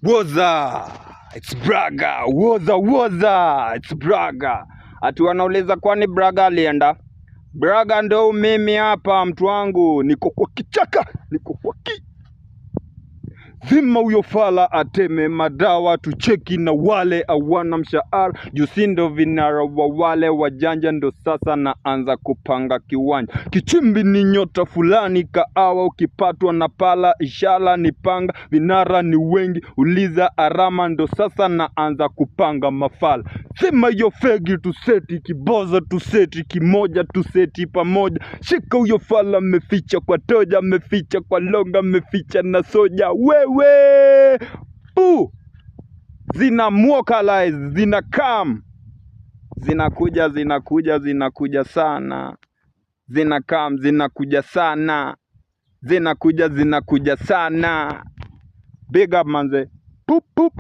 Woza, it's Braga. Woza, it's Braga. Ati wanauliza kwani Braga alienda? Braga ndo mimi hapa mtu wangu, niko kwa kichaka, niko kwa Zima huyo fala ateme madawa, tucheki na wale awana mshahara. Jusindo vinara wa wale wajanja, ndo sasa naanza kupanga kiwanja. Kichimbi ni nyota fulani kaawa, ukipatwa na pala ishala ni panga. Vinara ni wengi uliza arama, ndo sasa naanza kupanga mafala. Sema hiyo fegi tuseti, kiboza tuseti, kimoja tuseti pamoja. Shika huyo fala meficha kwa toja, meficha kwa longa, meficha na soja. Wewe pu zina mwokalize, zina kam, zinakuja sana, zina kam, zinakuja sana, zinakuja sana. Big up manze, pup pup.